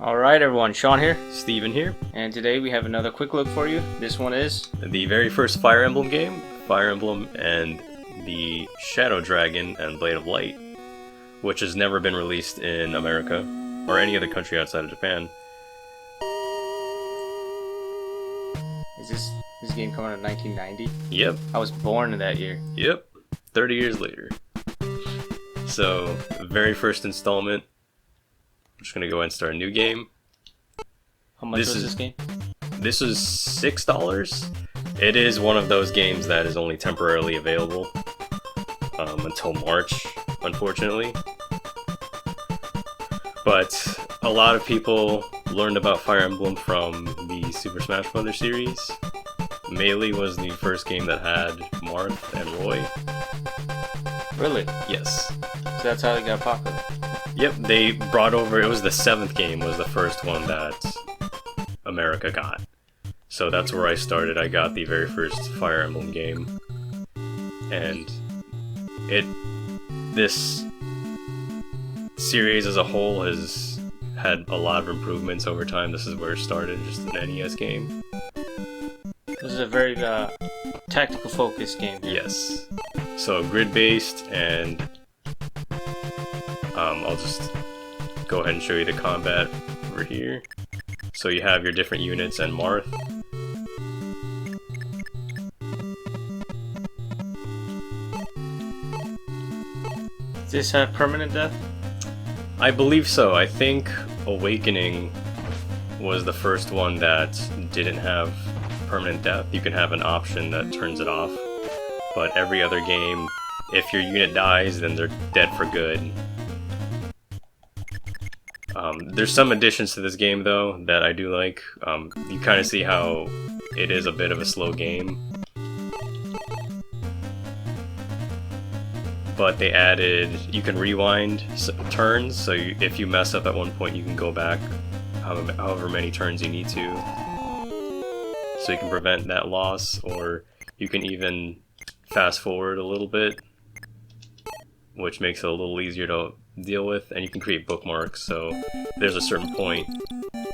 Alright everyone, Sean here, Steven here. and today we have another quick look for you. This one is The very first Fire Emblem game, Fire Emblem and the Shadow Dragon and Blade of Light, which has never been released in America or any other country outside of Japan. Is this game coming out in 1990? Yep, I was born in that year. yep, 30 years later. So, very first installment. I'm just gonna go ahead and start a new game. How much was this game? This is $6. It is one of those games that is only temporarily available until March, unfortunately. But a lot of people learned about Fire Emblem from the Super Smash Bros. Series. Melee was the first game that had Marth and Roy. Really? Yes. So that's how it got popular. Yep, they brought over, it was the 7th game, was the first one that America got. So that's where I started. I got the very first Fire Emblem game. And this series as a whole has had a lot of improvements over time. This is where it started, just an NES game. This is a very tactical focused game. Yes. So grid-based, and I'll just go ahead and show you the combat over here. So you have your different units and Marth. Does this have permanent death? I believe so. I think Awakening was the first one that didn't have permanent death. You can have an option that turns it off. But every other game, if your unit dies, then they're dead for good. There's some additions to this game, though, that I do like. You kind of see how it is a bit of a slow game. But they added, you can rewind turns, so if you mess up at one point, you can go back however many turns you need to. So you can prevent that loss, or you can even fast forward a little bit, which makes it a little easier to deal with, and you can create bookmarks, so if there's a certain point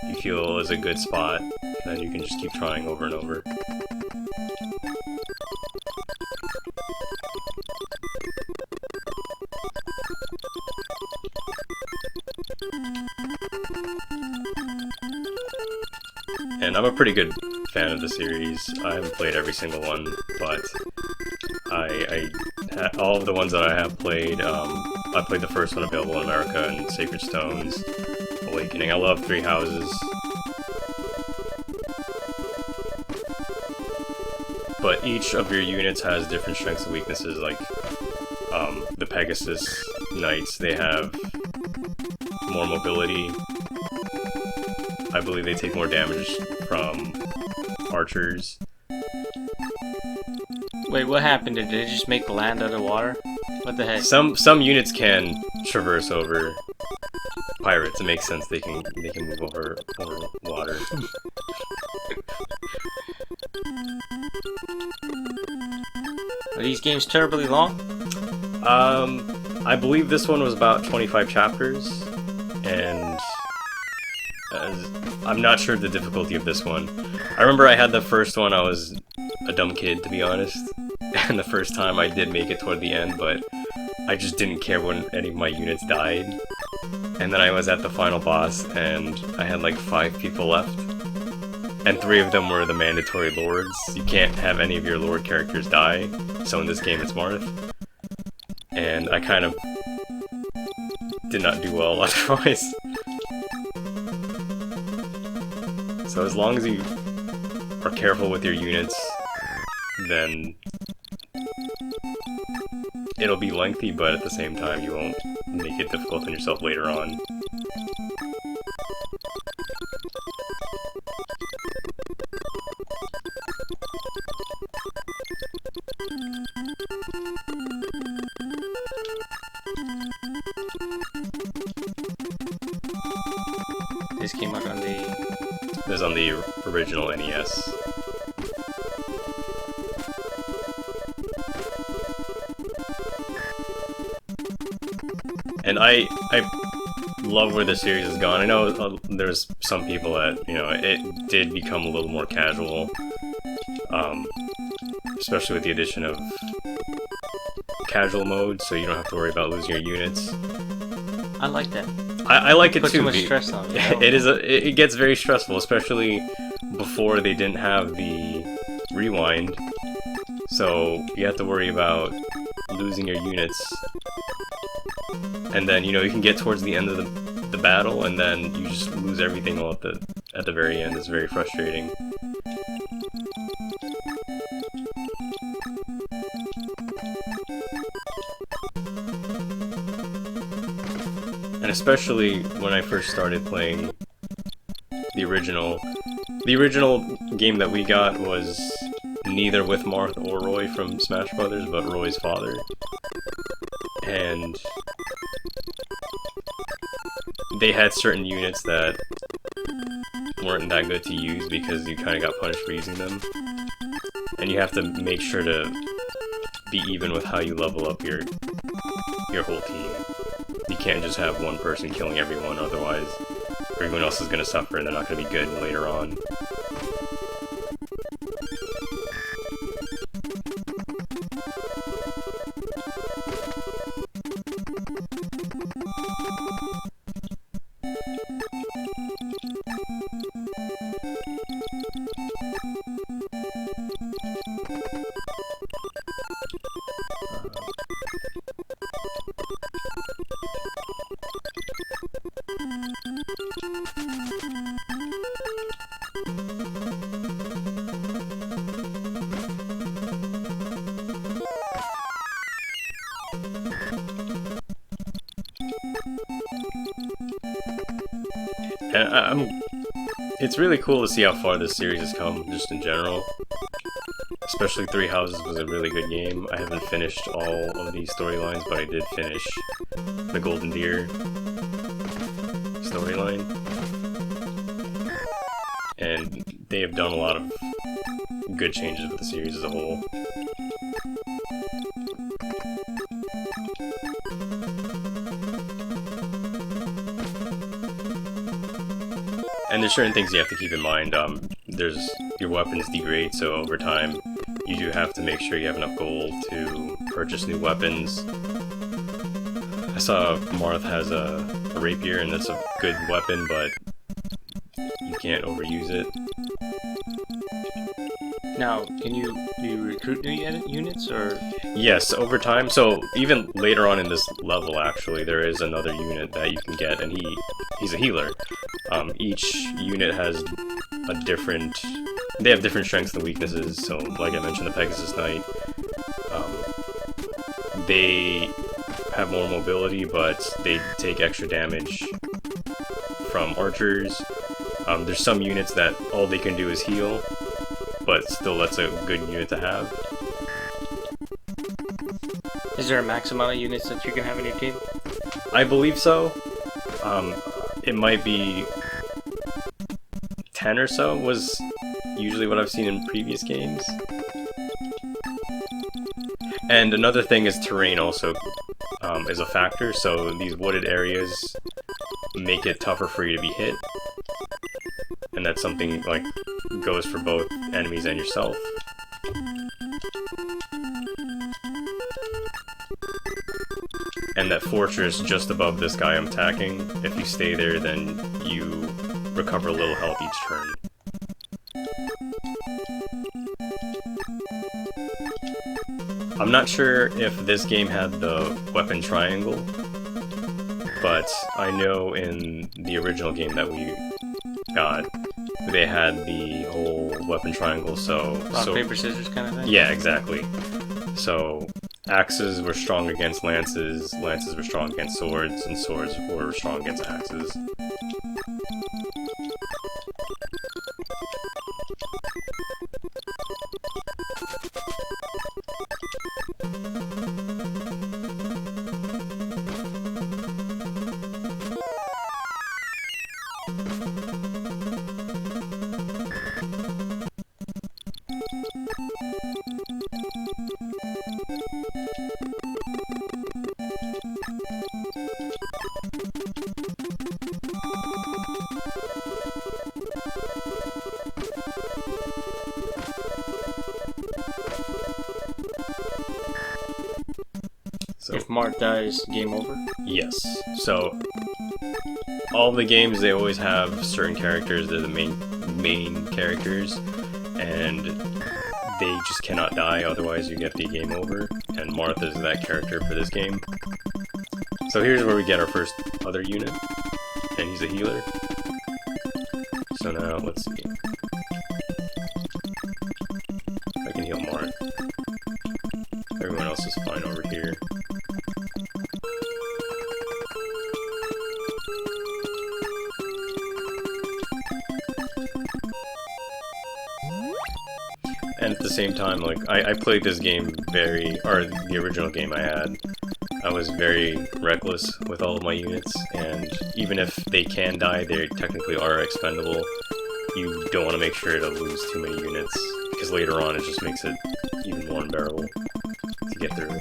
you feel is a good spot, then you can just keep trying over and over. And I'm a pretty good fan of the series. I haven't played every single one, but all of the ones that I have played, I played the first one available in America, and Sacred Stones, Awakening. I love Three Houses. But each of your units has different strengths and weaknesses, like the Pegasus Knights, they have more mobility. I believe they take more damage from archers. Wait, what happened? Did they just make land out of water? What the heck? Some units can traverse over pirates. It makes sense. They can move over water. Are these games terribly long? I believe this one was about 25 chapters, and I'm not sure the difficulty of this one. I remember I had the first one. I was a dumb kid, to be honest, and the first time I did make it toward the end, but I just didn't care when any of my units died. And then I was at the final boss, and I had like 5 people left, and 3 of them were the mandatory lords. You can't have any of your lord characters die, so in this game it's Marth. And I kind of did not do well otherwise. So as long as you are careful with your units, then it'll be lengthy, but at the same time you won't make it difficult on yourself later on. This came out on This is on the original NES. And I love where the series has gone. I know there's some people that, you know, it did become a little more casual, especially with the addition of casual mode, so you don't have to worry about losing your units. I like that. I like it Put too. too much stress on it. It gets very stressful, especially before they didn't have the rewind. So you have to worry about losing your units, and then, you know, you can get towards the end of the battle, and then you just lose everything all at the very end. It's very frustrating. And especially when I first started playing the original game that we got was neither with Marth or Roy from Smash Brothers, but Roy's father. And they had certain units that weren't that good to use because you kind of got punished for using them. And you have to make sure to be even with how you level up your whole team. You can't just have one person killing everyone, otherwise everyone else is going to suffer and they're not going to be good later on. And it's really cool to see how far this series has come, just in general. Especially Three Houses was a really good game. I haven't finished all of these storylines, but I did finish the Golden Deer storyline. And they have done a lot of good changes with the series as a whole. And there's certain things you have to keep in mind. There's your weapons degrade, so over time you do have to make sure you have enough gold to purchase new weapons. I saw Marth has a rapier, and that's a good weapon, but you can't overuse it. Now, do you recruit new units, or? Yes, over time. So even later on in this level, actually, there is another unit that you can get, and he's a healer. Each unit has a different... They have different strengths and weaknesses, so like I mentioned, the Pegasus Knight, they have more mobility, but they take extra damage from archers. There's some units that all they can do is heal, but still that's a good unit to have. Is there a max amount of units that you can have in your team? I believe so. It might be 10 or so was usually what I've seen in previous games. And another thing is terrain also is a factor, so these wooded areas make it tougher for you to be hit. And that's something like goes for both enemies and yourself. And that fortress just above this guy I'm attacking, if you stay there, then you recover a little health each turn. I'm not sure if this game had the weapon triangle, but I know in the original game that we got, they had the whole weapon triangle, so... Rock, paper, scissors kind of thing? Yeah, exactly. So, axes were strong against lances, lances were strong against swords, and swords were strong against axes. Mart dies, game over? Yes. So all the games, they always have certain characters. They're the main characters, and they just cannot die. Otherwise, you get the game over. And Marth is that character for this game. So here's where we get our first other unit, and he's a healer. So now let's see. I can heal Marth. Everyone else is fine over here. And at the same time, like, I played this game or the original game I had, I was very reckless with all of my units, and even if they can die, they technically are expendable. You don't want to make sure to lose too many units, because later on it just makes it even more unbearable to get through.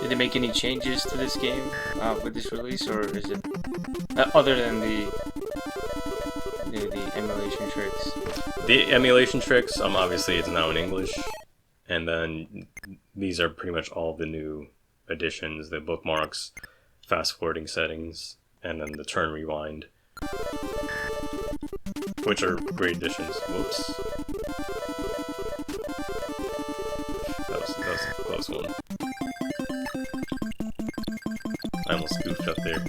Did they make any changes to this game with this release, or is it other than the emulation tricks? The emulation tricks, obviously it's now in English, and then these are pretty much all the new additions, the bookmarks, fast forwarding settings, and then the turn rewind, which are great additions. Whoops. That was a close one. I almost goofed up there.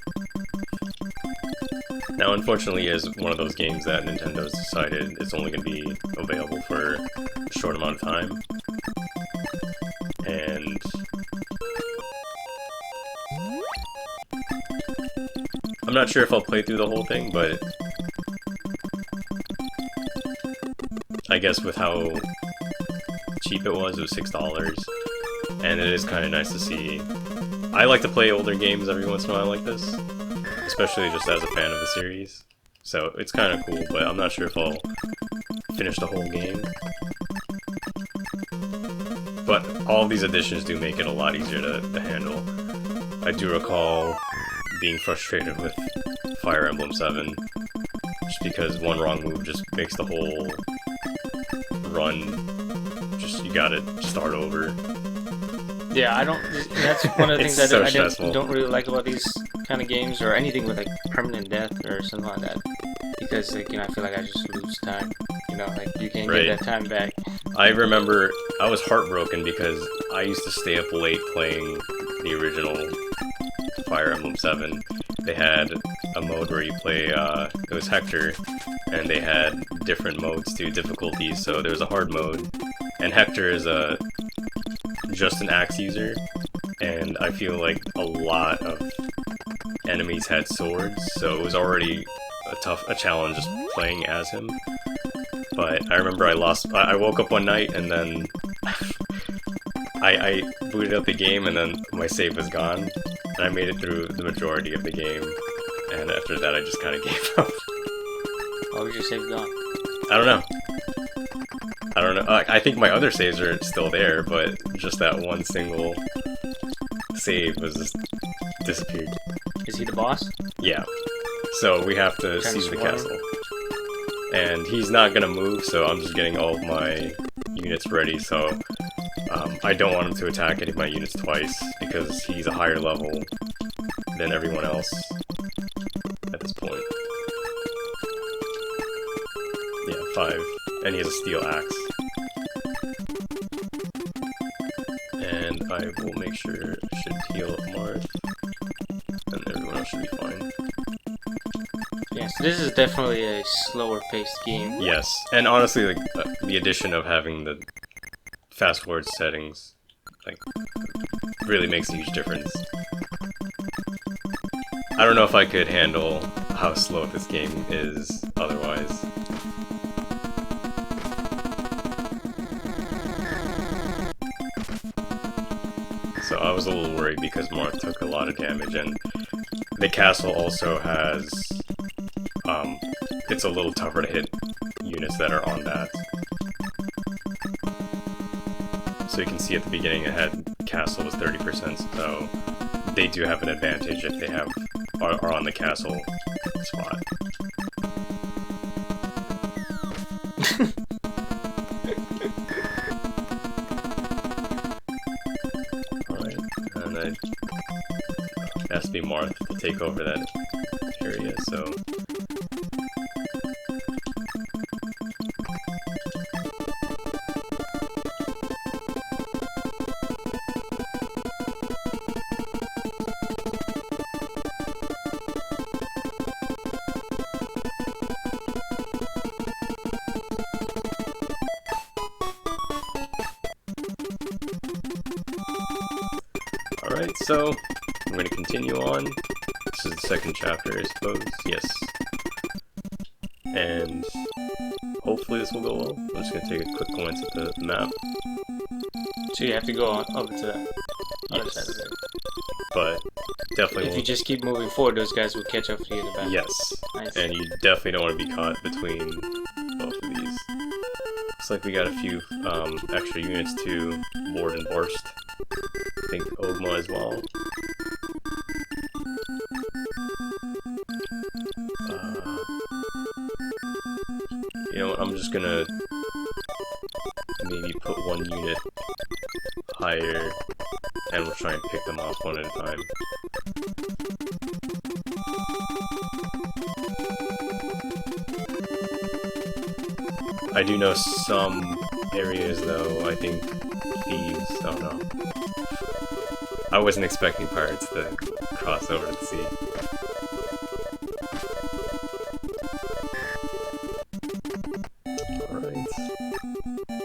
Now, unfortunately, is one of those games that Nintendo's decided it's only going to be available for a short amount of time. And I'm not sure if I'll play through the whole thing, but I guess with how cheap it was $6, and it is kind of nice to see. I like to play older games every once in a while like this, especially just as a fan of the series. So it's kind of cool, but I'm not sure if I'll finish the whole game. But all of these additions do make it a lot easier to handle. I do recall being frustrated with Fire Emblem 7, just because one wrong move just makes the whole run, you gotta start over. Yeah, that's one of the things so I stressful. don't really like about these kind of games, or anything with like permanent death or something like that, because like, I feel like I just lose time, like you can't Right. get that time back. I remember I was heartbroken because I used to stay up late playing the original Fire Emblem 7. They had a mode where you play, it was Hector, and they had different modes to difficulties. So there was a hard mode, and Hector is just an axe user, and I feel like a lot of enemies had swords, so it was already a challenge just playing as him. But I remember I woke up one night, and then I booted up the game, and then my save was gone, and I made it through the majority of the game, and after that I just kind of gave up. Why was your save gone? I don't know. I think my other saves are still there, but just that one single save was just disappeared. Is he the boss? Yeah. So we have to seize the castle. And he's not gonna move, so I'm just getting all of my units ready, so I don't want him to attack any of my units twice, because he's a higher level than everyone else at this point. Yeah, 5. And he has a steel axe. And I will make sure I should heal up Marth, and everyone else should be fine. Yeah, so this is definitely a slower paced game. Yes, and honestly, like the addition of having the fast forward settings, like, really makes a huge difference. I don't know if I could handle how slow this game is otherwise. So I was a little worried because Marth took a lot of damage, and the castle also has, it's a little tougher to hit units that are on that. So you can see at the beginning it had castle was 30%, so they do have an advantage if they are on the castle spot. It has to be Marth to take over that area, so... Alright, so I'm going to continue on. This is the second chapter, I suppose. Yes. And hopefully this will go well. I'm just going to take a quick glance at the map. So you have to go on over to that other Yes. side of it. But definitely If you just keep moving forward, those guys will catch up to you in the back. Yes. Nice. And you definitely don't want to be caught between both of these. Looks like we got a few extra units to board and burst. I think Ogma as well. You know what, I'm just gonna maybe put one unit higher and we'll try and pick them off one at a time. I do know some areas though, I think thieves, oh no. I wasn't expecting pirates to cross over the sea. Alright.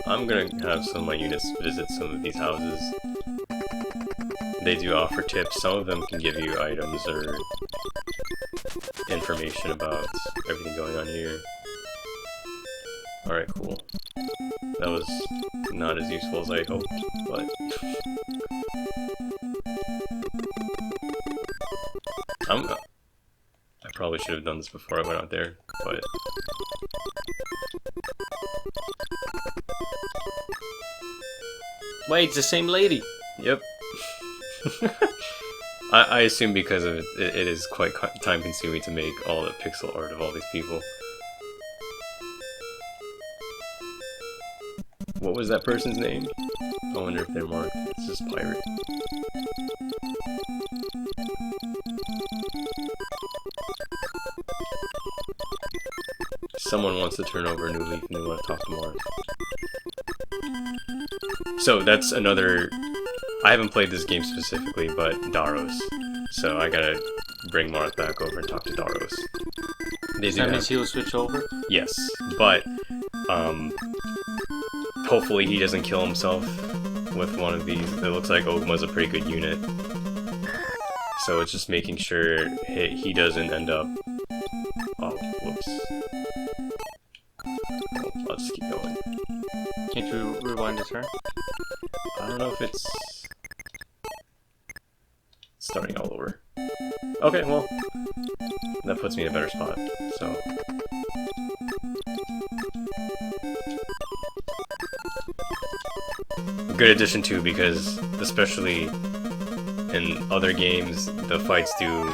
I'm gonna have some of my units visit some of these houses. They do offer tips. Some of them can give you items or information about everything going on here. Alright, cool. That was not as useful as I hoped, but... I probably should have done this before I went out there, but... Wait, it's the same lady. Yep. I assume because of it is quite time consuming to make all the pixel art of all these people. What was that person's name? I wonder if they're marked. It's just pirate. Someone wants to turn over a new leaf and they want to talk to Marth. So that's another... I haven't played this game specifically, but Daros. So I gotta bring Marth back over and talk to Daros. Does that mean he'll switch over? Yes, but hopefully he doesn't kill himself with one of these. It looks like Ogma's a pretty good unit. So it's just making sure he doesn't end up... Oh, whoops. Oh, I'll just keep going. Can't you rewind the turn? I don't know if it's... starting all over. Okay, well, that puts me in a better spot, so... Good addition too, because especially in other games, the fights do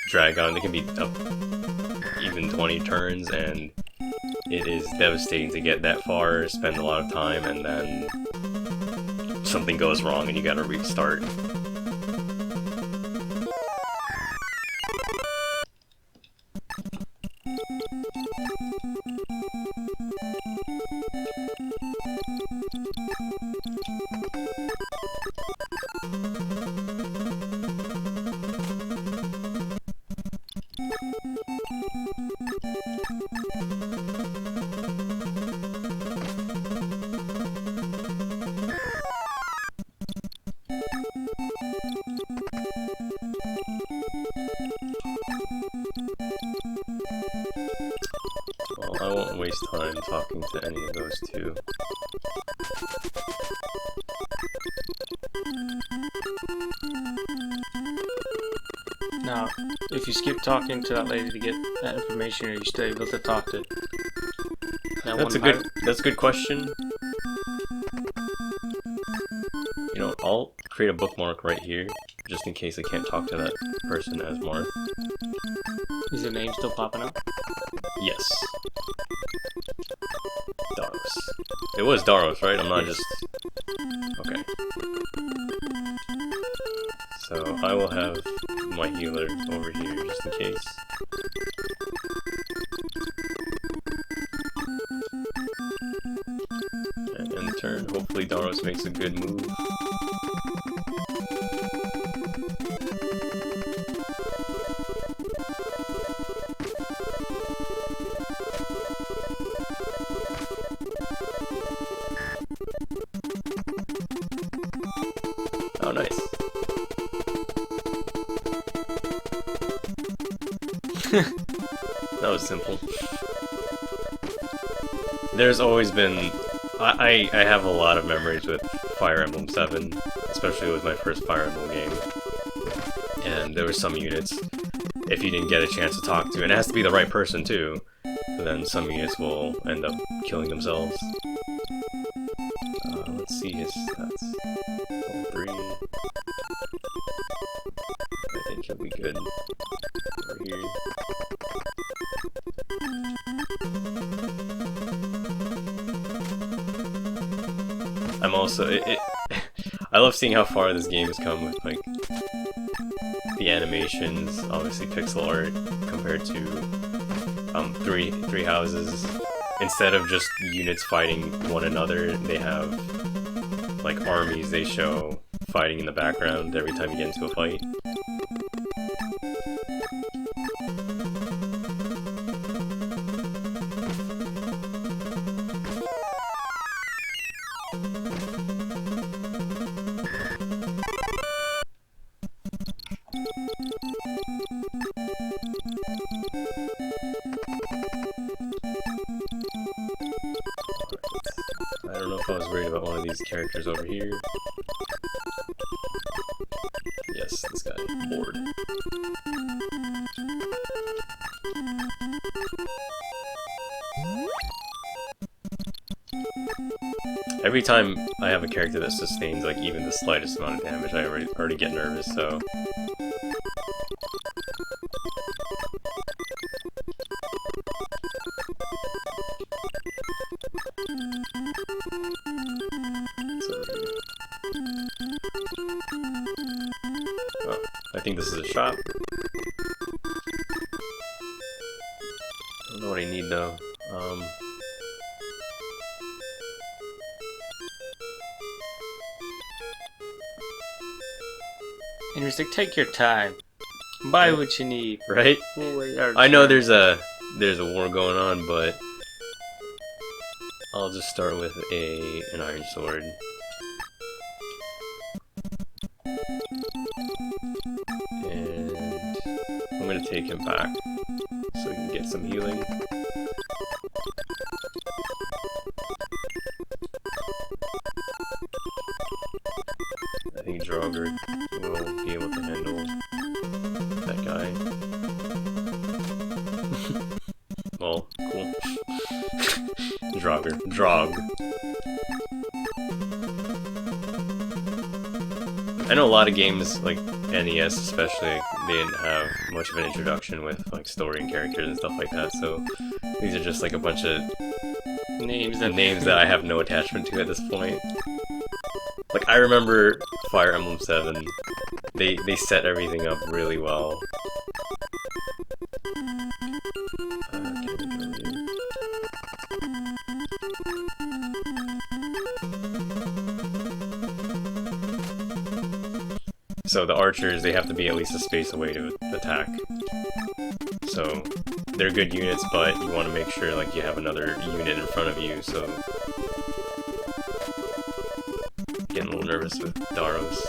drag on. They can be up even 20 turns, and it is devastating to get that far, spend a lot of time, and then something goes wrong and you gotta restart. Well, I won't waste time talking to any of those two. Now, if you skip talking to that lady to get that information, are you still able to talk to that That's a good question. You know, I'll create a bookmark right here, just in case I can't talk to that person as Marth. Is the name still popping up? Yes. Daros. It was Daros, right? I'm not just... Okay. So So I will have my healer over here just in case. And end the turn. Hopefully Daros makes a good move. Oh, nice. That was simple. There's always been... I have a lot of memories with Fire Emblem 7, especially it was my first Fire Emblem game. And there were some units, if you didn't get a chance to talk to, and it has to be the right person too, then some units will end up killing themselves. Let's see his stats. Level 3. I think he'll be good. Over here. I'm also I love seeing how far this game has come with like the animations, obviously pixel art compared to three houses. Instead of just units fighting one another, they have like armies they show fighting in the background every time you get into a fight. I don't know if I was worried about one of these characters over here. Yes, this guy. Bored. Every time I have a character that sustains like even the slightest amount of damage, I already get nervous, so... Oh, I think this is a shop. I don't know what I need though. And he's like, take your time. Buy what you need. Right? We'll wait our I know turn. there's a war going on, but I'll just start with an iron sword. And I'm gonna take him back so we can get some healing. I think Draugr will be able to handle that guy. Well, cool. Draug. I know a lot of games, like NES especially, they didn't have much of an introduction with like story and characters and stuff like that, so these are just like a bunch of names that I have no attachment to at this point. Like, I remember Fire Emblem 7, they set everything up really well. So the archers, they have to be at least a space away to attack. So they're good units, but you want to make sure like you have another unit in front of you, so... Getting a little nervous with Daros.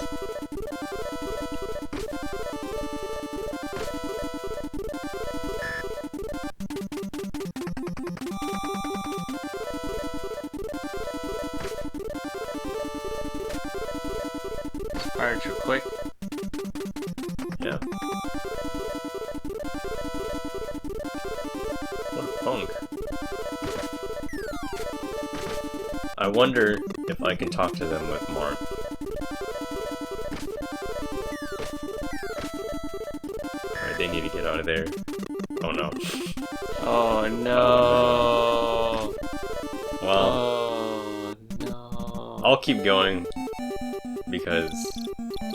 Archer quick. Yeah. What a punk. I wonder if I can talk to them with Marth. Alright, they need to get out of there. Oh no. Oh no. Well, Oh no. I'll keep going because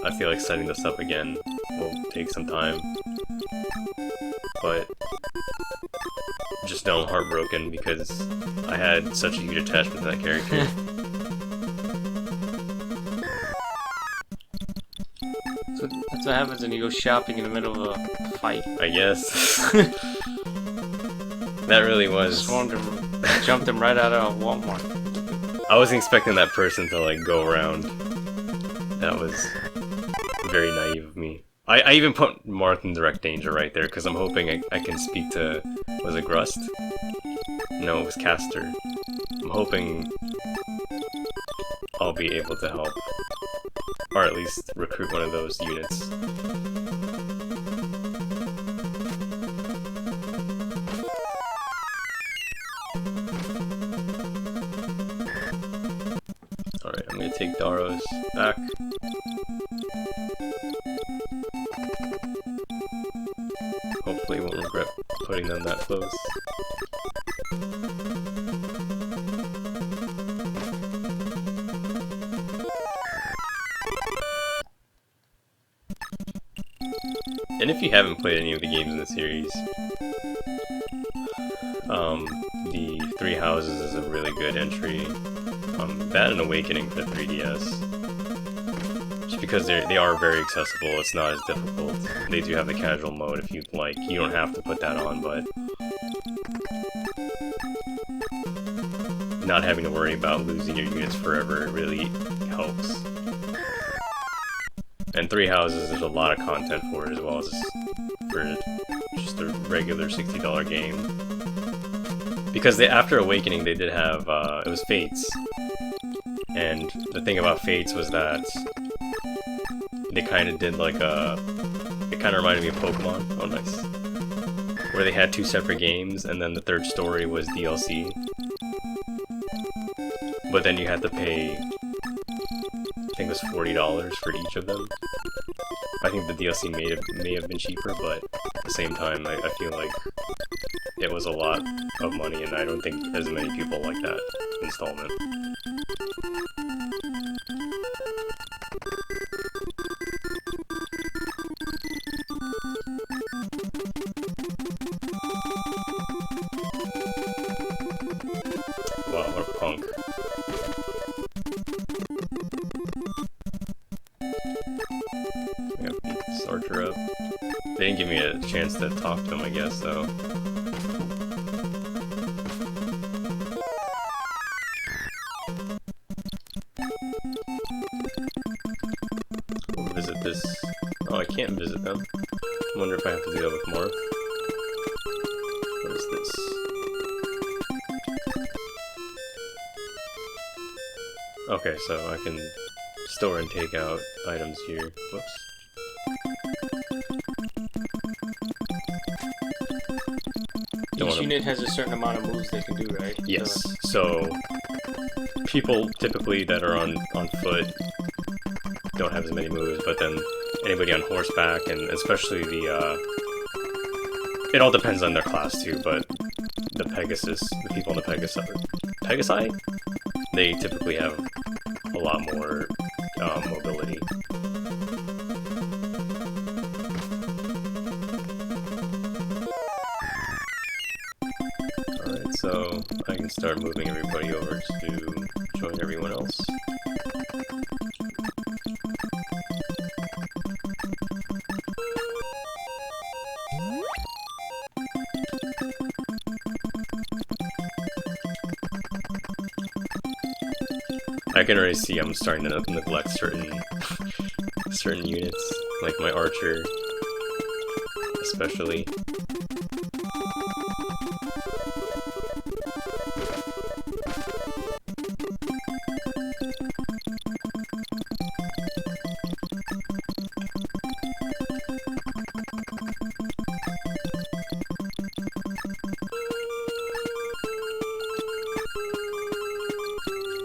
I feel like setting this up again will take some time. But just know I'm heartbroken because I had such a huge attachment to that character. So that's what happens when you go shopping in the middle of a fight. I guess. That really was. Swarmed him, jumped him right out of Walmart. I wasn't expecting that person to like go around. That was very naive of me. I even put Marth in direct danger right there because I'm hoping I can speak to, was it Grust? No, it was Caster. I'm hoping I'll be able to help, or at least recruit one of those units. Alright, I'm gonna take Daros back. Hopefully won't regret putting them that close. And if you haven't played any of the games in the series, the Three Houses is a really good entry. That and Awakening for 3DS. Just because they are very accessible, it's not as difficult. They do have the casual mode if you'd like. You don't have to put that on, but not having to worry about losing your units forever really helps. And Three Houses, there's a lot of content for it as well as for just a regular $60 game. Because after Awakening, they did have, it was Fates. And the thing about Fates was that they kind of did like it kind of reminded me of Pokemon. Oh, nice. Where they had two separate games, and then the third story was DLC. But then you had to pay, I think it was $40 for each of them. I think the DLC may have been cheaper, but at the same time, I feel like it was a lot of money, and I don't think as many people like that installment. Wow, what a punk. I gotta beat this archer up. They didn't give me a chance to talk to him, I guess, though. We'll visit this. Oh, I can't visit them. I wonder if I have to do that with Marth. What is this? Okay, so I can store and take out items here. Whoops. Each unit has a certain amount of moves they can do, right? Yes. So people typically that are on foot don't have as many moves, but then anybody on horseback, and especially the it all depends on their class too, but the people on the Pegasi, they typically have a lot more mobility. Alright, so I can start moving everybody over to join everyone else. I can already see I'm starting to neglect certain units, like my archer, especially.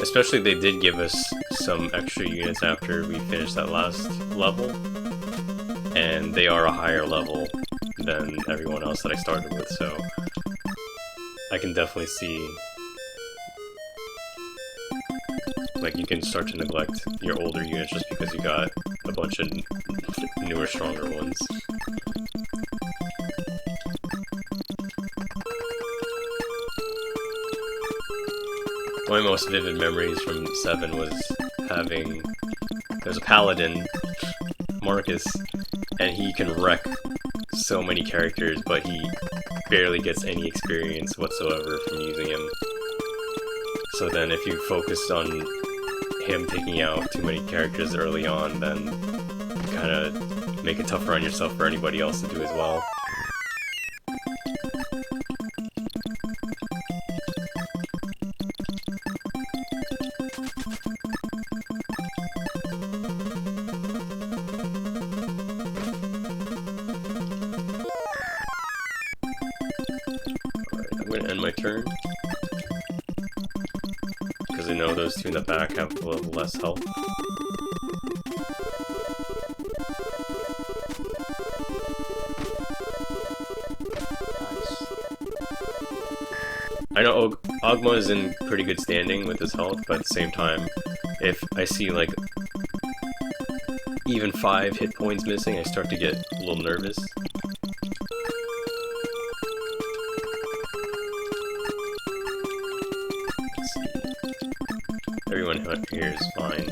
Especially they did give us some extra units after we finished that last level, and they are a higher level than everyone else that I started with, so I can definitely see, like, you can start to neglect your older units just because you got a bunch of newer, stronger ones. One of my most vivid memories from 7 was having... There's a paladin, Marcus, and he can wreck so many characters, but he barely gets any experience whatsoever from using him. So then if you focus on him taking out too many characters early on, then you kind of make it tougher on yourself for anybody else to do as well. I'm gonna end my turn, because I know those two in the back have a little less health. I know Ogma is in pretty good standing with his health, but at the same time, if I see like even 5 hit points missing, I start to get a little nervous. Everyone here is fine,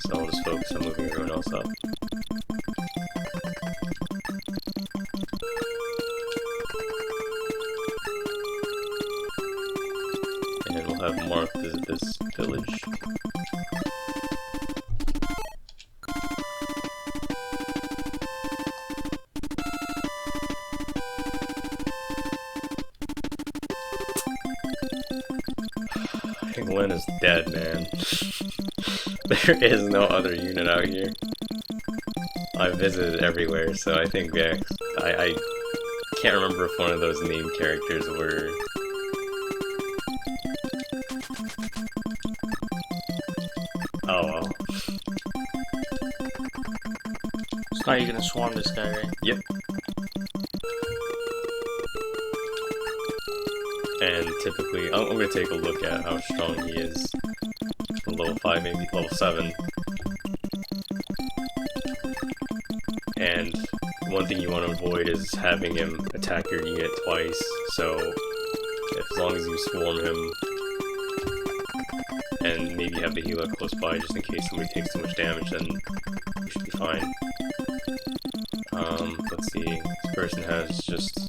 so I'll just focus on moving everyone else up. And we'll have Mark visit this village. I think Len is dead, man. There is no other unit out here. I visited everywhere, so I think I can't remember if one of those named characters were... Oh well. So now you're gonna swarm this guy, right? Yep. And typically, I'm gonna take a look at how strong he is. Level 5, maybe level 7. And one thing you want to avoid is having him attack your unit twice, so as long as you swarm him and maybe have the healer close by just in case somebody takes too much damage, then you should be fine. Let's see, this person has just...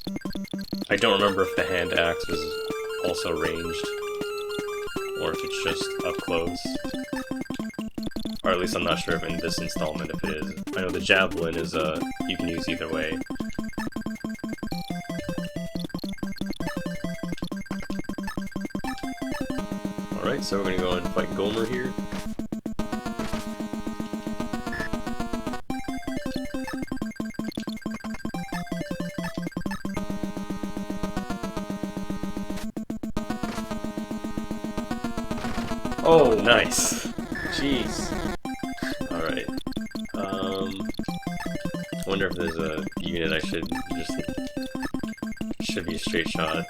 I don't remember if the hand axe was also ranged, or if it's just up close. Or at least I'm not sure if in this installment if it is. I know the javelin is you can use either way. Alright, so we're gonna go and fight Gomer here. Oh, nice. Jeez. Alright. Wonder if there's a unit I should be a straight shot.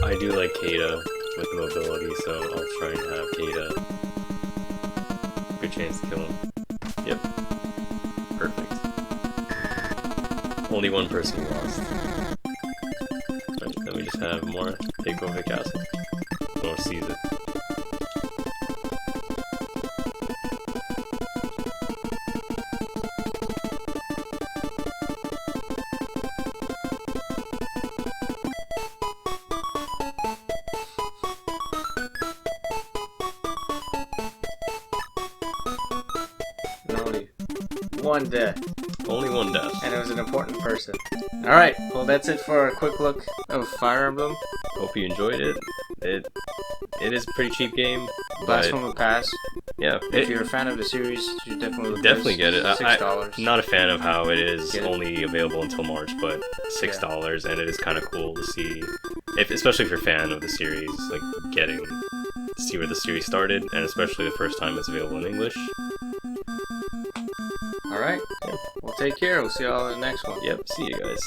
I do like Kata with mobility, so I'll try and have Kata. Good chance to kill him. Yep. Perfect. Only one person lost. Right, then we just have more take over the castle. Or seize it. Only one death. Only one death. And it was an important person. Alright, well that's it for a quick look of Fire Emblem. Hope you enjoyed it. It is a pretty cheap game. Last one will pass. Yeah. If you're a fan of the series, you definitely get it. $6. I'm not a fan of how it is only available until March, but $6, and it is kind of cool to see, especially if you're a fan of the series, like getting to see where the series started, and especially the first time it's available in English. Alright, well take care, we'll see you all in the next one. Yep, see you guys.